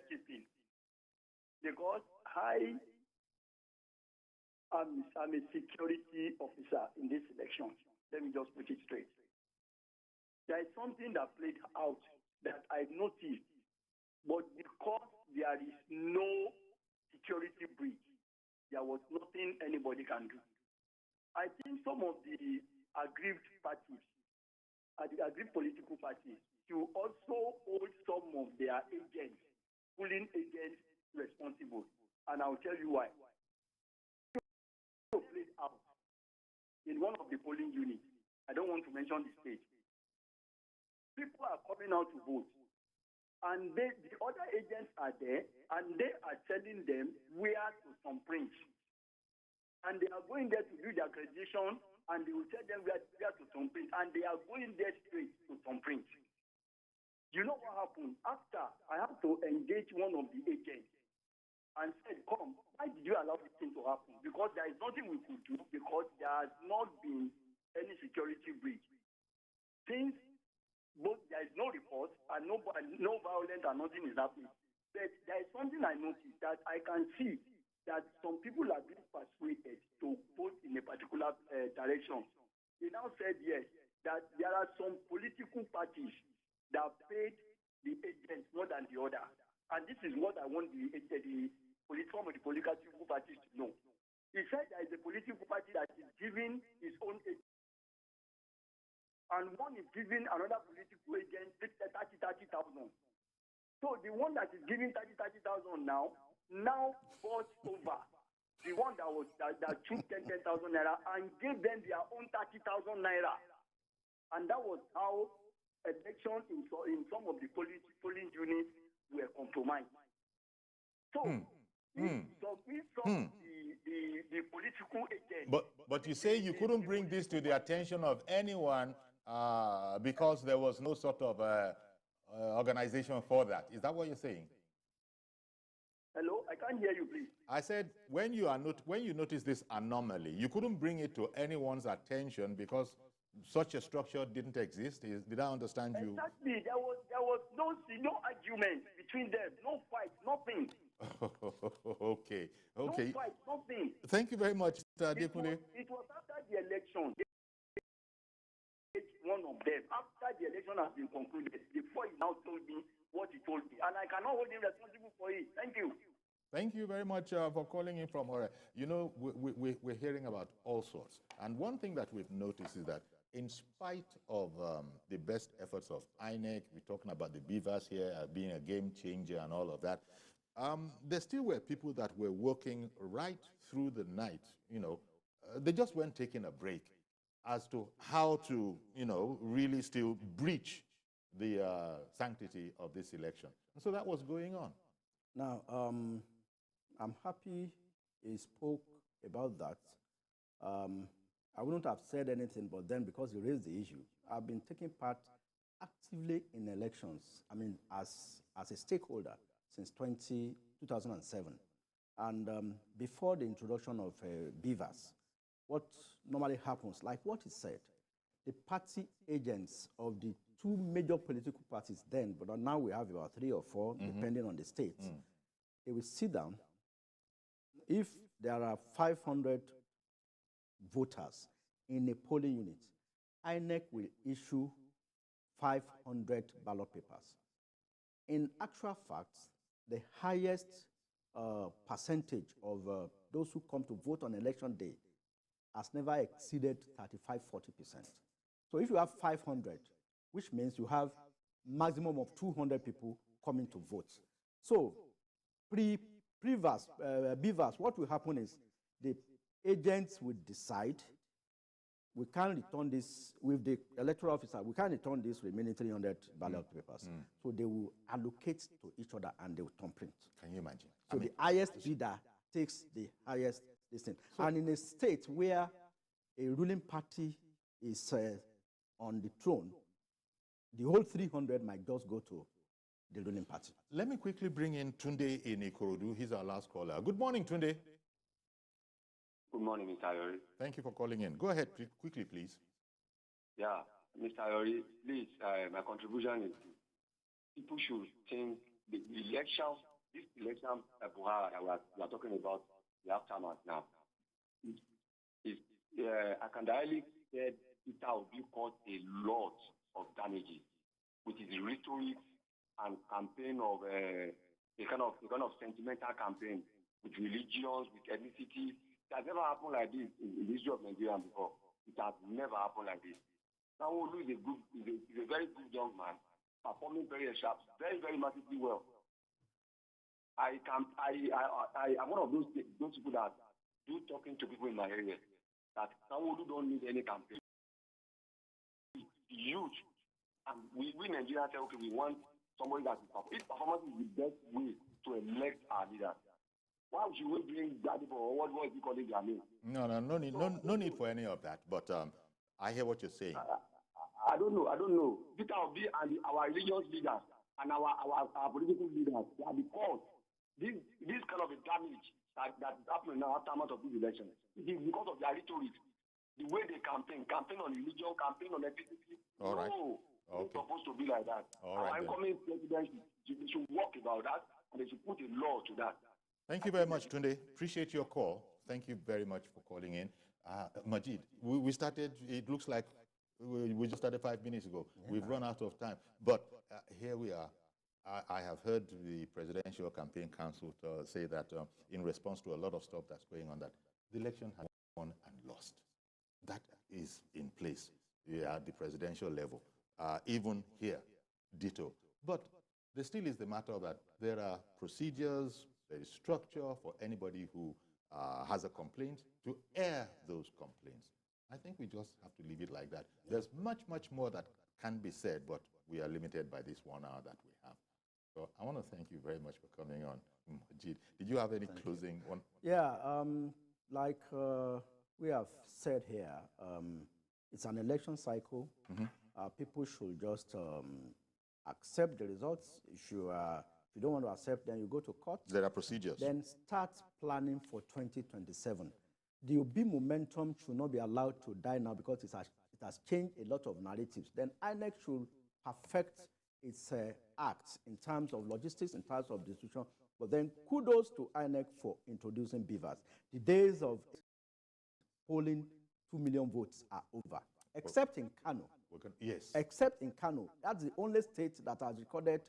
chip in. Because I'm a security officer in this election. Let me just put it straight. There is something that played out that I noticed, but because there is no security breach, there was nothing anybody can do. I think some of the aggrieved parties, the aggrieved political parties, to also hold some of their agents, polling agents, responsible. And I'll tell you why. Played out in one of the polling units. I don't want to mention the state. People are coming out to vote. And the other agents are there, and they are telling them where to some print. And they are going there to do their accreditation, and they will tell them where to some print. And they are going there straight to some print. You know what happened? After, I had to engage one of the agents and said, come, why did you allow this thing to happen? Because there is nothing we could do, because there has not been any security breach. Since both there is no report and no violence and nothing is happening. But there is something I noticed that I can see that some people are being persuaded to vote in a particular direction. He now said, yes, that there are some political parties that paid the agents more than the other. And this is what I want some of the political parties to know. He said there is a political party that is giving its own agent, and one is giving another political agent 30,000. So the one that is giving 30,000 now bought over the one that took 10,000 naira and gave them their own 30,000 naira. And that was how elections in some of the polling units were compromised. So, the political agent... But you say you couldn't bring this to the attention of anyone because there was no sort of organization for that. Is that what you're saying? Hello, I can't hear you, please. I said when you notice this anomaly, you couldn't bring it to anyone's attention because such a structure didn't exist. Did I understand you? Exactly. There was no argument between them, no fight, nothing. Okay. No fight, nothing. Thank you very much, Mr. Adekunle. It was after the election. One of them, after the election has been concluded, before he now told me what he told me, and I cannot hold him responsible for it. Thank you. Thank you very much for calling in from Ore. You know, we're hearing about all sorts. And one thing that we've noticed is that in spite of the best efforts of INEC, we're talking about the beavers here being a game changer and all of that, there still were people that were working right through the night. They just weren't taking a break as to how to, really still breach the sanctity of this election. And so that was going on. Now, I'm happy he spoke about that. I wouldn't have said anything, but then because he raised the issue, I've been taking part actively in elections, as a stakeholder since 2007. And before the introduction of beavers, what normally happens, like what he said, the party agents of the two major political parties then, but now we have about 3 or 4, depending on the states, they will sit down. If there are 500 voters in a polling unit, INEC will issue 500 ballot papers. In actual fact, the highest percentage of those who come to vote on election day has never exceeded 35–40%. So if you have 500, which means you have maximum of 200 people coming to vote. So beavers, what will happen is the agents will decide, we can't return this, with the electoral officer, we can't return this remaining 300 ballot papers. So they will allocate to each other and they will thumbprint. Can you imagine? So the highest bidder takes the highest listing. And in a state where a ruling party is on the throne, the whole 300 might just go to the ruling party. Let me quickly bring in Tunde in Ikorodu. He's our last caller. Good morning, Tunde. Good morning, Mr. Ayori. Thank you for calling in. Go ahead quickly, please. Yeah, Mr. Ayori, please, my contribution is people should think the elections, this election Buhari that we are talking about, the aftermath now. I can directly say Peter Obi caused a lot of damages with his rhetoric and campaign of a kind of sentimental campaign with religions, with ethnicity. It has never happened like this in the history of Nigeria before. It has never happened like this. Sanwo-Olu is a very good young man, performing very sharp, very, very massively well. I'm one of those people that do talking to people in my area that Sanwo-Olu don't need any campaign. It's huge. And we Nigerians say, okay, we want somebody that is performing. His performance is the best way to elect our leader. Why should we bring Daddy or what is he calling their name? No need for any of that. But I hear what you're saying. I don't know. Peter Obi and our religious leaders and our political leaders, they are the cause. This kind of a damage that is happening now after a month of this election. It is because of their rhetoric. The way they campaign on religion, campaign on ethnicity. All right. No, okay. It's supposed to be like that. All right. Our incoming president should work about that and they should put a law to that. Thank you very much, Tunde. Appreciate your call. Thank you very much for calling in. Majid, we started, it looks like we just started 5 minutes ago. Yeah. We've run out of time. But here we are. I have heard the Presidential Campaign Council say that in response to a lot of stuff that's going on, that the election has won and lost. That is in place at the presidential level. Even here, ditto. But there still is the matter that there are procedures, there is structure for anybody who has a complaint to air those complaints. I think we just have to leave it like that. There's much, much more that can be said, but we are limited by this 1 hour that we have. So I want to thank you very much for coming on, Majid. Did you have any closing one? Yeah, like we have said here, it's an election cycle. People should just accept the results. If you don't want to accept, then you go to court. There are procedures. Then start planning for 2027. The Obi momentum should not be allowed to die now because it has changed a lot of narratives. Then INEC should perfect its acts in terms of logistics, in terms of distribution. But then kudos to INEC for introducing beavers. The days of polling 2 million votes are over, except in Kano. Yes. Except in Kano. That's the only state that has recorded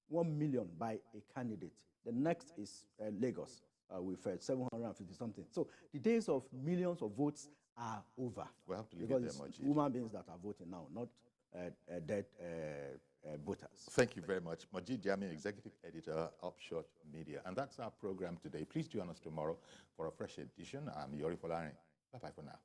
1 million by a candidate. The next is Lagos with 750 something. So the days of millions of votes are over. We have to leave because it there, it's human beings that are voting now, not dead voters. Thank you very much. Majid Jami, Executive Editor, Upshot Media. And that's our program today. Please join us tomorrow for a fresh edition. I'm Yori Folari. Bye-bye for now.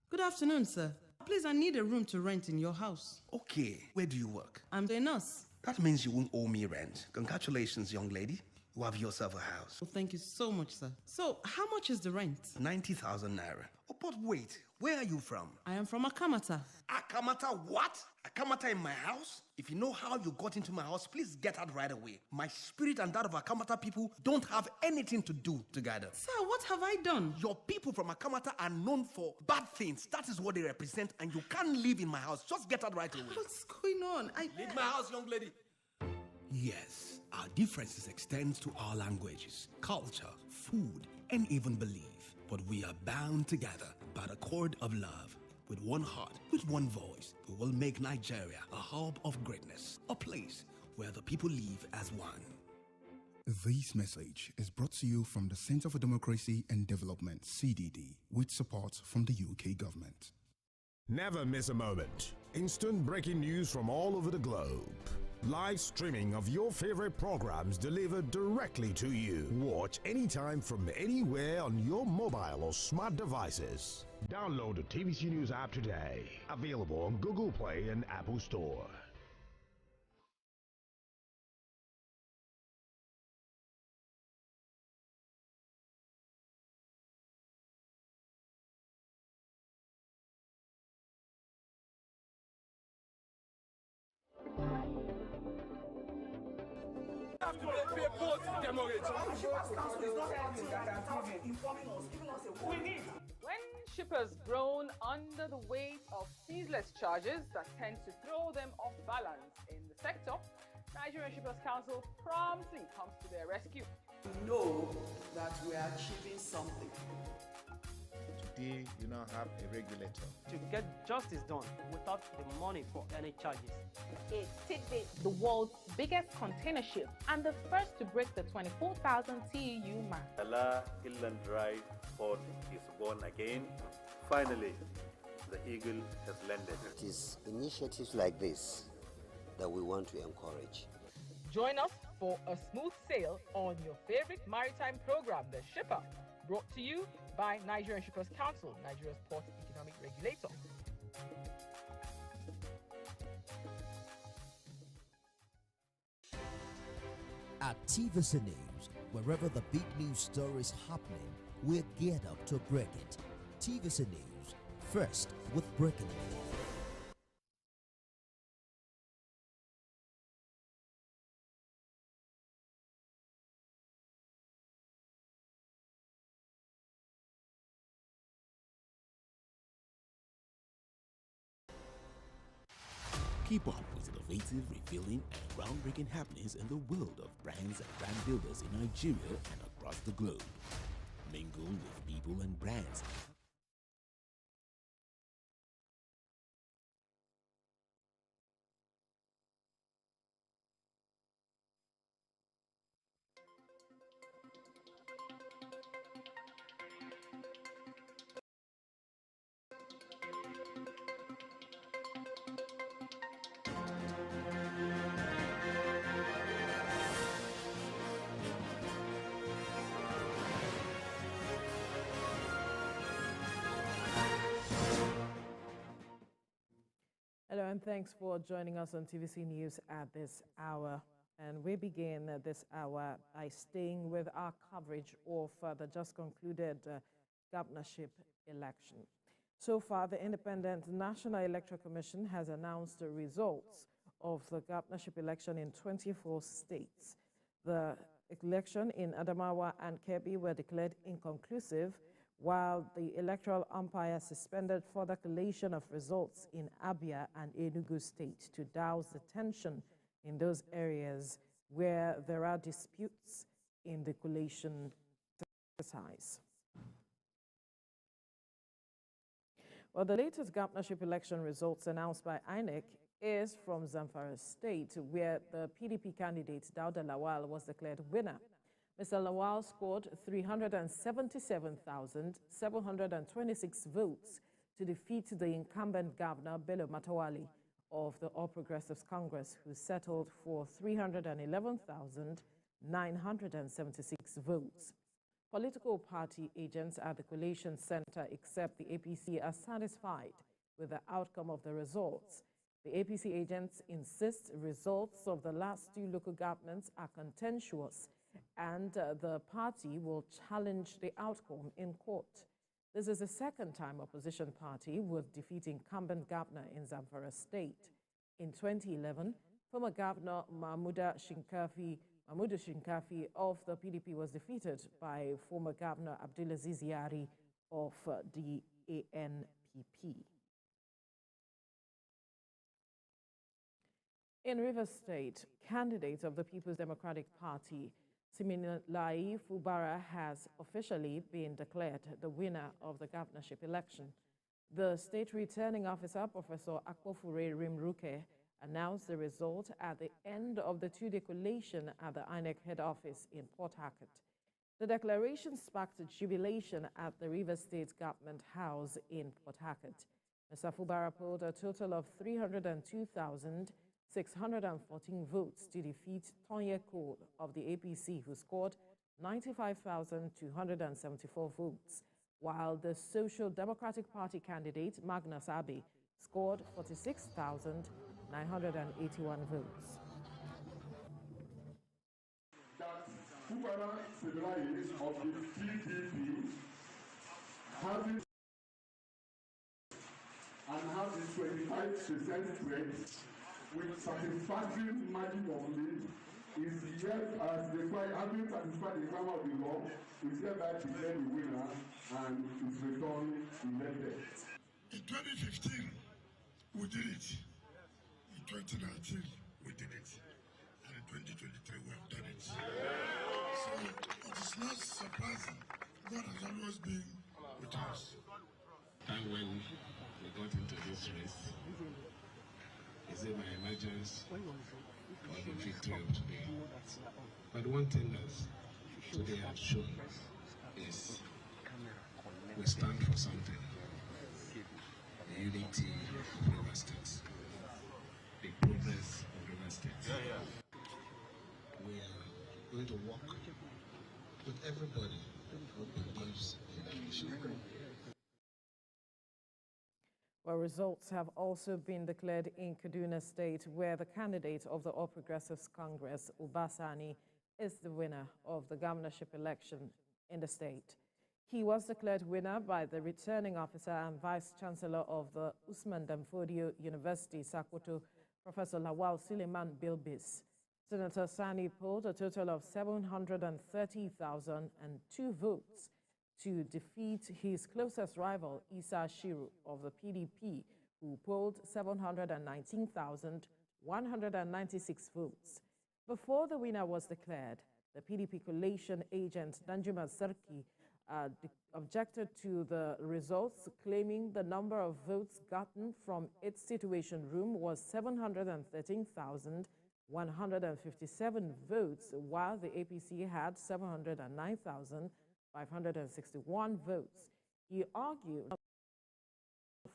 Good afternoon, sir. please, I need a room to rent in your house. Okay, where do you work? I'm a nurse. That means you won't owe me rent. Congratulations, young lady. You have yourself a house. Oh, thank you so much, sir. So, how much is the rent? 90,000 naira. Oh, but wait, where are you from? I am from Akamata. Akamata what? Akamata in my house? If you know how you got into my house, please get out right away. My spirit and that of Akamata people don't have anything to do together. Sir, what have I done? Your people from Akamata are known for bad things. That is what they represent, and you can't live in my house. Just get out right away. What's going on? Leave my house, young lady. Yes, our differences extend to our languages, culture, food, and even belief. But we are bound together by the cord of love. With one heart, with one voice, we will make Nigeria a hub of greatness, a place where the people live as one. This message is brought to you from the Center for Democracy and Development, CDD, with support from the UK government. Never miss a moment. Instant breaking news from all over the globe. Live streaming of your favorite programs delivered directly to you. Watch anytime from anywhere on your mobile or smart devices. Download the TVC News app today. Available on Google Play and Apple Store. When shippers groan under the weight of ceaseless charges that tend to throw them off balance in the sector, Nigerian Shippers Council promptly comes to their rescue. We know that we are achieving something. Today, you now have a regulator. To get justice done without the money for any charges. It's Tidbit, the world's biggest container ship and the first to break the 24,000 TEU mark. Allah Inland Dry Port is born again. Finally, the eagle has landed. It is initiatives like this that we want to encourage. Join us for a smooth sail on your favorite maritime program, The Shipper, brought to you by Nigerian Shippers Council, Nigeria's port economic regulator. At TVC News, wherever the big news story is happening, we're geared up to break it. TVC News, first with breaking news. Keep up with innovative, revealing, and groundbreaking happenings in the world of brands and brand builders in Nigeria and across the globe. Mingle with people and brands. Hello and thanks for joining us on TVC News at this hour. And we begin this hour by staying with our coverage of the just concluded governorship election. So far, the Independent National Electoral Commission has announced the results of the governorship election in 24 states. The election in Adamawa and Kebbi were declared inconclusive, while the electoral umpire suspended further collation of results in Abia and Enugu State to douse the tension in those areas where there are disputes in the collation exercise. Well, the latest governorship election results announced by INEC is from Zamfara State, where the PDP candidate Dauda Lawal was declared winner. Mr. Lawal scored 377,726 votes to defeat the incumbent governor, Bello Matawali, of the All Progressives Congress, who settled for 311,976 votes. Political party agents at the Collation Center, except the APC, are satisfied with the outcome of the results. The APC agents insist results of the last two local governments are contentious and the party will challenge the outcome in court. This is the second time opposition party would defeat incumbent governor in Zamfara State. In 2011, former Governor Mahmuda Shinkafi of the PDP was defeated by former Governor Abdulaziz Yari of the ANPP. In Rivers State, candidate of the People's Democratic Party, Siminalayi Fubara, has officially been declared the winner of the governorship election. The state returning officer, Professor Akpofure Rimruke, announced the result at the end of the two-day collation at the INEC head office in Port Harcourt. The declaration sparked jubilation at the Rivers State Government House in Port Harcourt. Mr. Fubara polled a total of 302,614 votes to defeat Tonye Cole of the APC, who scored 95,274 votes, while the Social Democratic Party candidate, Magnus Abe, scored 46,981 votes. That Fubara Siminalayi of the PDP has a 25% rate with satisfactory margin of lead, is yet as required, having satisfied the requirement of the law, is hereby declared the winner and is returned elected. In 2015, we did it. In 2019, we did it. And in 2023, we have done it. So it is not surprising. God has always been with us. And when we got into this race, is it my emergence or the victory of today? But one thing that today has shown is we stand for something. The unity of River State, the progress of River State. We are going to work with everybody who believes in the mission. Well, results have also been declared in Kaduna State, where the candidate of the All Progressives Congress, Ubasani, is the winner of the governorship election in the state. He was declared winner by the returning officer and vice chancellor of the Usman Danfodio University, Sokoto, Professor Lawal Suleiman Bilbis. Senator Sani polled a total of 730,002 votes to defeat his closest rival, Isa Shiru of the PDP, who polled 719,196 votes. Before the winner was declared, the PDP collation agent, Danjuma Sarki, objected to the results, claiming the number of votes gotten from its situation room was 713,157 votes, while the APC had 709,561 votes. He argued to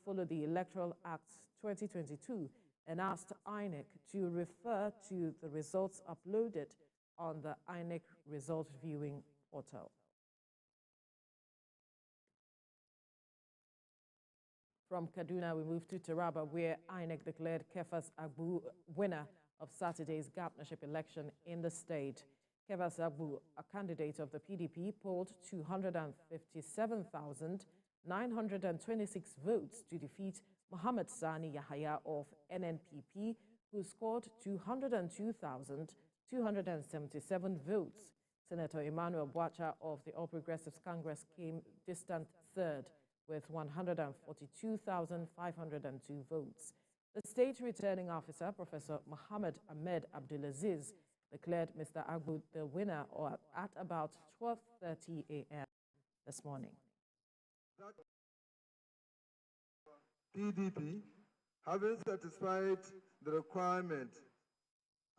follow the Electoral Act 2022 and asked INEC to refer to the results uploaded on the INEC result viewing portal. From Kaduna, we move to Taraba, where INEC declared Kefas Agbu winner of Saturday's governorship election in the state. Kefas Agbu, a candidate of the PDP, polled 257,926 votes to defeat Mohammed Sani Yahaya of NNPP, who scored 202,277 votes. Senator Emmanuel Bwacha of the All Progressives Congress came distant third with 142,502 votes. The state returning officer, Professor Mohammed Ahmed Abdulaziz, declared Mr. Agbu the winner at about 12:30 a.m. this morning. PDP, having satisfied the requirement,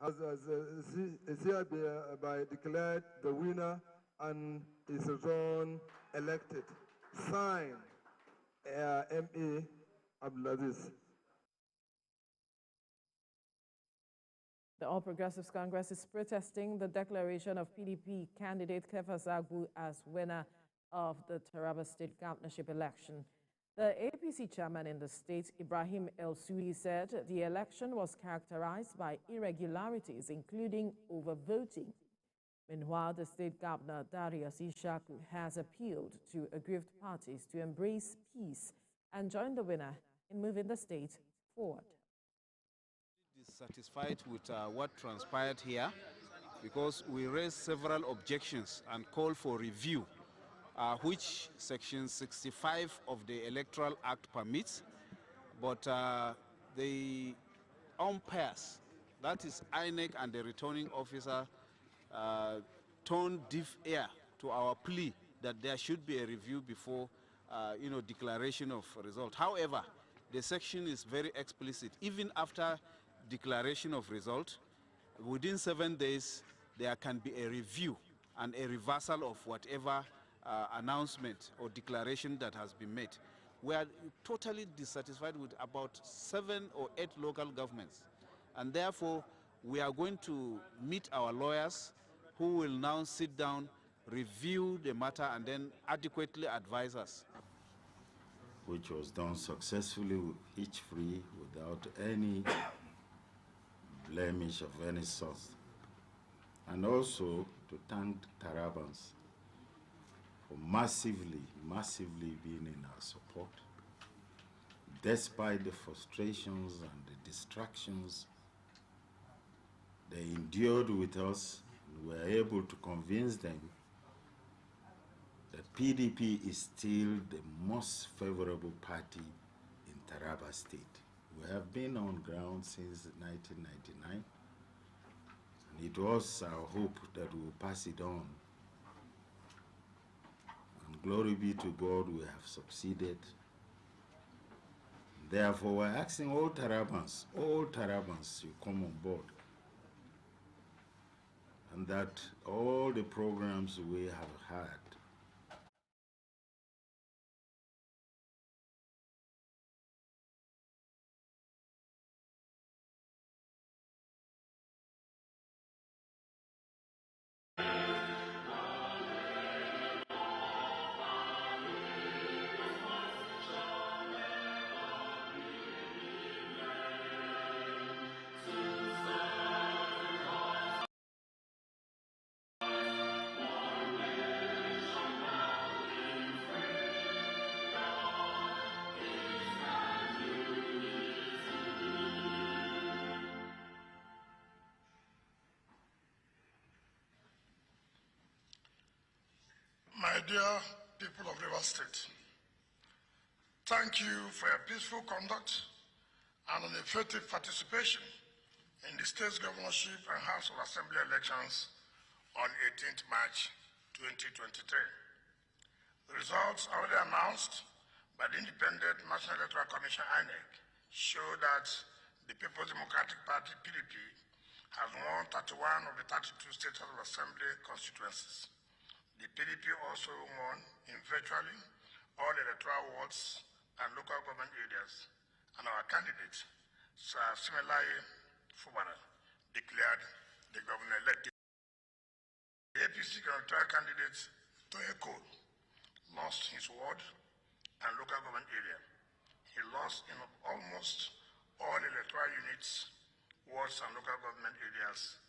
has hereby declared the winner and is returned elected. Signed, M.A. Abdulaziz. The All Progressives Congress is protesting the declaration of PDP candidate Kefas Agbu as winner of the Taraba State governorship election. The APC chairman in the state, Ibrahim El Sudi, said the election was characterized by irregularities, including overvoting. Meanwhile, the state governor, Darius Ishaku, has appealed to aggrieved parties to embrace peace and join the winner in moving the state forward. Dissatisfied with what transpired here because we raised several objections and called for review, which Section 65 of the Electoral Act permits, but the umpires, that is INEC and the returning officer, turned deaf ear to our plea that there should be a review before declaration of result. However, the section is very explicit. Even after declaration of result, within 7 days, there can be a review and a reversal of whatever announcement or declaration that has been made. We are totally dissatisfied with about 7 or 8 local governments. And therefore, we are going to meet our lawyers who will now sit down, review the matter, and then adequately advise us. Which was done successfully, each free, without any blemish of any sort. And also to thank Tarabans for massively being in our support, despite the frustrations and the distractions they endured with us. We were able to convince them that PDP is still the most favorable party in Taraba State. We have been on ground since 1999, and it was our hope that we will pass it on. And glory be to God, we have succeeded. Therefore, we're asking all Tarabans, you come on board. And that all the programs we have had My dear people of Rivers State, thank you for your peaceful conduct and an effective participation in the state's governorship and House of Assembly elections on 18th March 2023. The results already announced by the Independent National Electoral Commission, INEC, show that the People's Democratic Party, PDP, has won 31 of the 32 state House of Assembly constituencies. The PDP also won in virtually all electoral wards and local government areas, and our candidate, Sir Simelai Fubara, declared the governor-elect. The APC electoral candidate, Toye Cole, lost his ward and local government area. He lost in almost all electoral units, wards, and local government areas